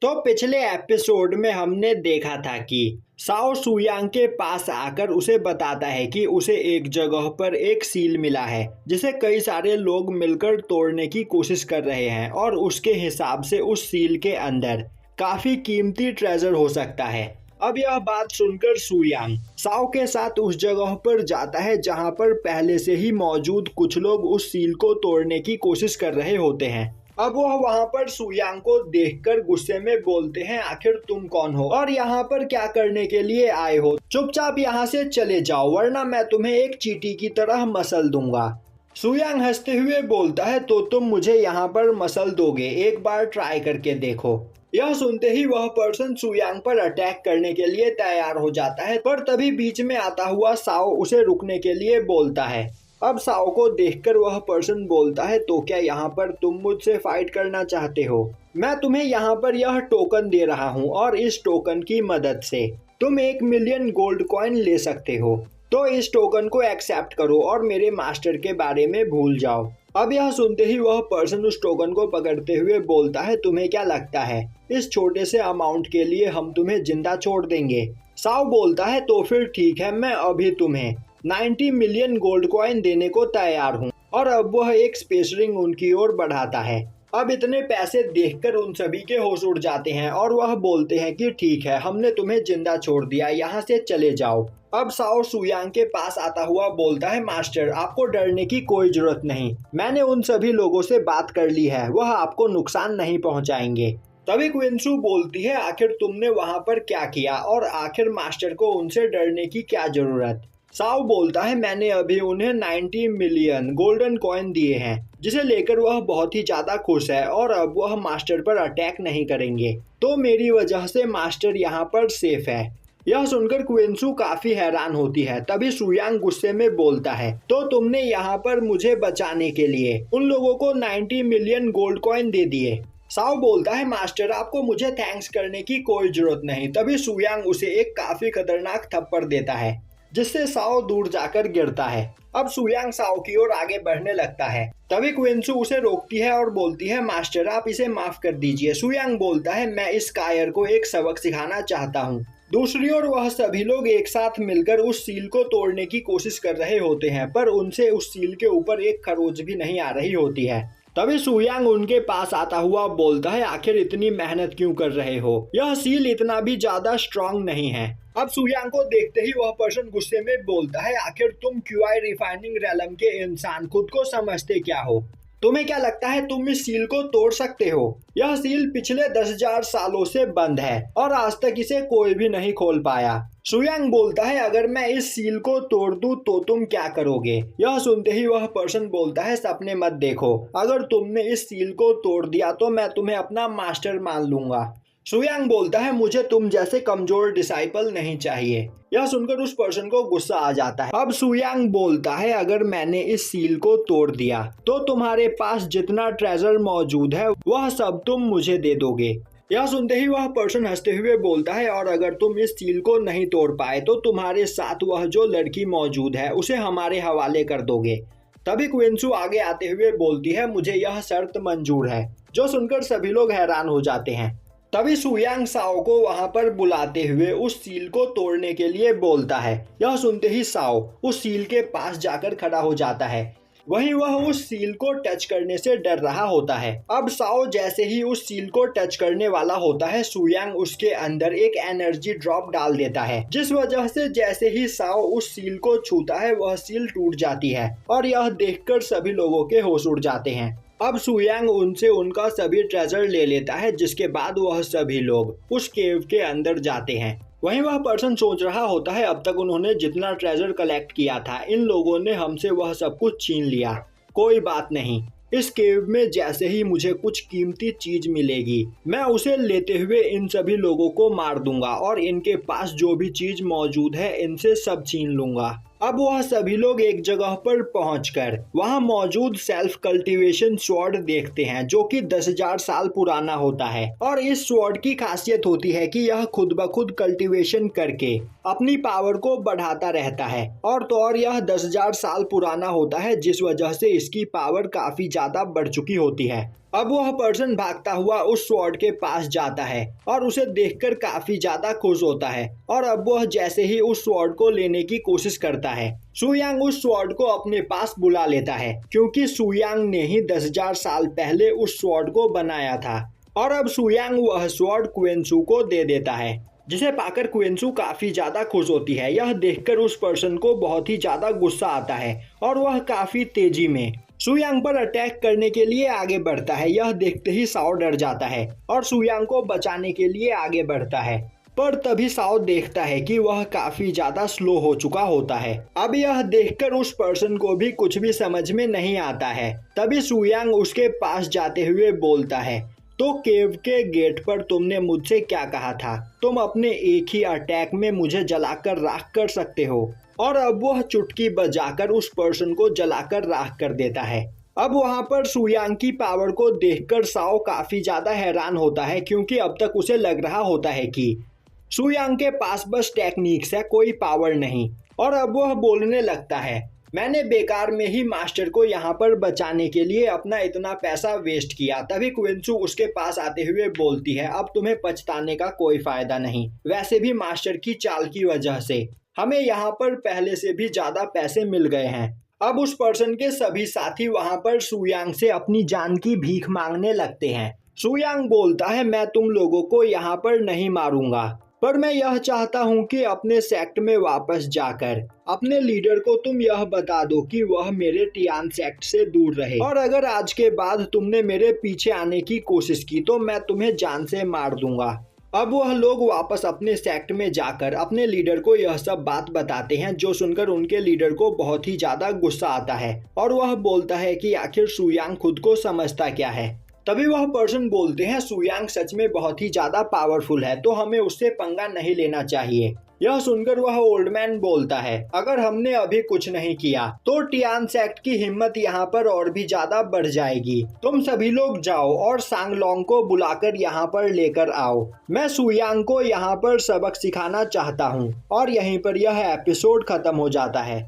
तो पिछले एपिसोड में हमने देखा था कि साओ सुयांग के पास आकर उसे बताता है कि उसे एक जगह पर एक सील मिला है जिसे कई सारे लोग मिलकर तोड़ने की कोशिश कर रहे हैं और उसके हिसाब से उस सील के अंदर काफी कीमती ट्रेजर हो सकता है। अब यह बात सुनकर सुयांग साओ के साथ उस जगह पर जाता है जहां पर पहले से ही मौजूद कुछ लोग उस सील को तोड़ने की कोशिश कर रहे होते हैं। अब वह वहां पर सुयांग को देखकर गुस्से में बोलते हैं, आखिर तुम कौन हो और यहाँ पर क्या करने के लिए आए हो? चुपचाप यहाँ से चले जाओ वरना मैं तुम्हें एक चींटी की तरह मसल दूंगा। सुयांग हंसते हुए बोलता है, तो तुम मुझे यहाँ पर मसल दोगे? एक बार ट्राई करके देखो। यह सुनते ही वह पर्सन सुयांग पर अटैक करने के लिए तैयार हो जाता है, पर तभी बीच में आता हुआ साओ उसे रुकने के लिए बोलता है। अब साओ को देखकर वह पर्सन बोलता है, तो क्या यहाँ पर तुम मुझसे फाइट करना चाहते हो? मैं तुम्हें यहाँ पर यह टोकन दे रहा हूँ और इस टोकन की मदद से तुम 1 मिलियन गोल्ड कॉइन ले सकते हो। तो इस टोकन को एक्सेप्ट करो और मेरे मास्टर के बारे में भूल जाओ। अब यह सुनते ही वह पर्सन उस टोकन को पकड़ते हुए बोलता है, तुम्हें क्या लगता है इस छोटे से अमाउंट के लिए हम तुम्हें जिंदा छोड़ देंगे? साओ बोलता है, तो फिर ठीक है, मैं अभी तुम्हें 90 मिलियन गोल्ड कॉइन देने को तैयार हूँ। और अब वह एक स्पेस रिंग उनकी ओर बढ़ाता है। अब इतने पैसे देखकर उन सभी के होश उड़ जाते हैं और वह बोलते हैं कि ठीक है, हमने तुम्हें जिंदा छोड़ दिया, यहाँ से चले जाओ। अब साओ सुयांग के पास आता हुआ बोलता है, मास्टर आपको डरने की कोई जरूरत नहीं, मैंने उन सभी लोगों से बात कर ली है, वह आपको नुकसान नहीं पहुँचाएंगे। तभी क्विंसू बोलती है, आखिर तुमने वहाँ पर क्या किया और आखिर मास्टर को उनसे डरने की क्या जरूरत? साओ बोलता है, मैंने अभी उन्हें 90 मिलियन गोल्डन कॉइन दिए हैं जिसे लेकर वह बहुत ही ज्यादा खुश है और अब वह मास्टर पर अटैक नहीं करेंगे, तो मेरी वजह से मास्टर यहाँ पर सेफ है। यह सुनकर क्विंसू काफी हैरान होती है। तभी सुयांग गुस्से में बोलता है, तो तुमने यहाँ पर मुझे बचाने के लिए उन लोगों को 90 मिलियन गोल्ड कॉइन दे दिए? साओ बोलता है, मास्टर आपको मुझे थैंक्स करने की कोई जरूरत नहीं। तभी सुयांग उसे एक काफी खतरनाक थप्पड़ देता है जिससे साओ दूर जाकर गिरता है। अब सुयांग साओ की ओर आगे बढ़ने लगता है। तभी क्विंसू उसे रोकती है और बोलती है, मास्टर आप इसे माफ कर दीजिए। सुयांग बोलता है, मैं इस कायर को एक सबक सिखाना चाहता हूँ। दूसरी ओर वह सभी लोग एक साथ मिलकर उस सील को तोड़ने की कोशिश कर रहे होते हैं, पर उनसे उस सील के ऊपर एक खरोच भी नहीं आ रही होती है। तभी सुयांग उनके पास आता हुआ बोलता है, आखिर इतनी मेहनत क्यों कर रहे हो? यह सील इतना भी ज्यादा स्ट्रांग नहीं है। अब सुयांग को देखते ही वह पर्सन गुस्से में बोलता है, आखिर तुम क्यूआई रिफाइनिंग रैलम के इंसान खुद को समझते क्या हो? तुम्हें क्या लगता है तुम इस सील को तोड़ सकते हो? यह सील पिछले 10,000 सालों से बंद है और आज तक इसे कोई भी नहीं खोल पाया। सुयांग बोलता है, अगर मैं इस सील को तोड़ दूं तो तुम क्या करोगे? यह सुनते ही वह पर्सन बोलता है, सपने मत देखो, अगर तुमने इस सील को तोड़ दिया तो मैं तुम्हें अपना मास्टर मान लूंगा। सुयांग बोलता है, मुझे तुम जैसे कमजोर डिसाइपल नहीं चाहिए। यह सुनकर उस पर्सन को गुस्सा आ जाता है। अब सुयांग बोलता है, अगर मैंने इस सील को तोड़ दिया तो तुम्हारे पास जितना ट्रेजर मौजूद है वह सब तुम मुझे दे दोगे। यह सुनते ही वह पर्सन हंसते हुए बोलता है, और अगर तुम इस सील को नहीं तोड़ पाए तो तुम्हारे साथ वह जो लड़की मौजूद है उसे हमारे हवाले कर दोगे। तभी क्विंसू आगे आते हुए बोलती है, मुझे यह शर्त मंजूर है। जो सुनकर सभी लोग हैरान हो जाते हैं। तभी सुयांग साओ को वहां पर बुलाते हुए उस सील को तोड़ने के लिए बोलता है। यह सुनते ही साओ उस सील के पास जाकर खड़ा हो जाता है, वहीं वह उस सील को टच करने से डर रहा होता है। अब साओ जैसे ही उस सील को टच करने वाला होता है, सुयांग उसके अंदर एक एनर्जी ड्रॉप डाल देता है, जिस वजह से जैसे ही साओ उस सील को छूता है वह सील टूट जाती है और यह देखकर सभी लोगों के होश उड़ जाते हैं। अब सुयांग उनसे उनका सभी ट्रेजर ले लेता है, जिसके बाद वह सभी लोग उस केव के अंदर जाते हैं। वहीं वह पर्सन सोच रहा होता है, अब तक उन्होंने जितना ट्रेजर कलेक्ट किया था इन लोगों ने हमसे वह सब कुछ छीन लिया। कोई बात नहीं, इस केव में जैसे ही मुझे कुछ कीमती चीज मिलेगी मैं उसे लेते हुए इन सभी लोगों को मार दूंगा और इनके पास जो भी चीज मौजूद है इनसे सब छीन लूंगा। अब वह सभी लोग एक जगह पर पहुंचकर वहां मौजूद सेल्फ कल्टीवेशन स्वॉर्ड देखते हैं, जो कि 10,000 साल पुराना होता है और इस स्वॉर्ड की खासियत होती है कि यह खुद ब खुद कल्टीवेशन करके अपनी पावर को बढ़ाता रहता है और तो और यह 10,000 साल पुराना होता है, जिस वजह से इसकी पावर काफी ज्यादा बढ़ चुकी होती है। अब वह पर्सन भागता हुआ उस स्वॉर्ड के पास जाता है और उसे देखकर काफी ज्यादा खुश होता है और अब वह जैसे ही उस स्वॉर्ड को लेने की कोशिश करता है, सु यांग उस स्वॉर्ड को अपने पास बुला लेता है क्योंकि सु यांग ने ही 10,000 साल पहले उस स्वॉर्ड को बनाया था। और अब सु यांग वह स्वॉर्ड क्वेनसू को दे देता है, जिसे पाकर क्वेनसू काफी ज्यादा खुश होती है। यह देखकर उस पर्सन को बहुत ही ज्यादा गुस्सा आता है और वह काफी तेजी में सु यांग पर अटैक करने के लिए आगे बढ़ता है। यह देखते ही साओ डर जाता है और सु यांग को बचाने के लिए आगे बढ़ता है, पर तभी साओ देखता है कि वह काफी ज्यादा स्लो हो चुका होता है। अब यह देखकर उस पर्सन को भी कुछ भी समझ में नहीं आता है। तभी सु यांग उसके पास जाते हुए बोलता है, तो केव के गेट पर तुमने मुझसे क्या कहा था? तुम अपने एक ही अटैक में मुझे जलाकर राख कर सकते हो। और अब वह चुटकी बजाकर उस पर्सन को जलाकर राख कर देता है। अब वहां पर सु यांग की पावर को देखकर साओ काफी ज्यादा हैरान होता है क्योंकि अब तक उसे लग रहा होता है कि सु यांग के पास बस टेक्निक्स है, कोई पावर नहीं। और अब वह बोलने लगता है, मैंने बेकार में ही मास्टर को यहाँ पर बचाने के लिए अपना इतना पैसा वेस्ट किया। तभी क्वेनसू उसके पास आते हुए बोलती है, अब तुम्हें पछताने का कोई फायदा नहीं। वैसे भी मास्टर की चाल की वजह से हमें यहाँ पर पहले से भी ज्यादा पैसे मिल गए हैं। अब उस पर्सन के सभी साथी वहाँ पर सु यांग से अपनी जान की भीख मांगने लगते हैं। सु यांग बोलता है, मैं तुम लोगों को यहाँ पर नहीं मारूंगा, पर मैं यह चाहता हूँ कि अपने सेक्ट में वापस जाकर अपने लीडर को तुम यह बता दो कि वह मेरे टियान सेक्ट से दूर रहे, और अगर आज के बाद तुमने मेरे पीछे आने की कोशिश की तो मैं तुम्हें जान से मार दूंगा। अब वह लोग वापस अपने सेक्ट में जाकर अपने लीडर को यह सब बात बताते हैं, जो सुनकर उनके लीडर को बहुत ही ज्यादा गुस्सा आता है और वह बोलता है कि आखिर सु यांग खुद को समझता क्या है। तभी वह पर्सन बोलते हैं, सु यांग सच में बहुत ही ज्यादा पावरफुल है, तो हमें उससे पंगा नहीं लेना चाहिए। यह सुनकर वह ओल्ड मैन बोलता है, अगर हमने अभी कुछ नहीं किया तो टियान सेक्ट की हिम्मत यहाँ पर और भी ज्यादा बढ़ जाएगी। तुम सभी लोग जाओ और सांगलोंग को बुलाकर यहाँ पर लेकर आओ। मैं सु यांग को यहाँ पर सबक सिखाना चाहता हूँ। और यहीं पर यह एपिसोड खत्म हो जाता है।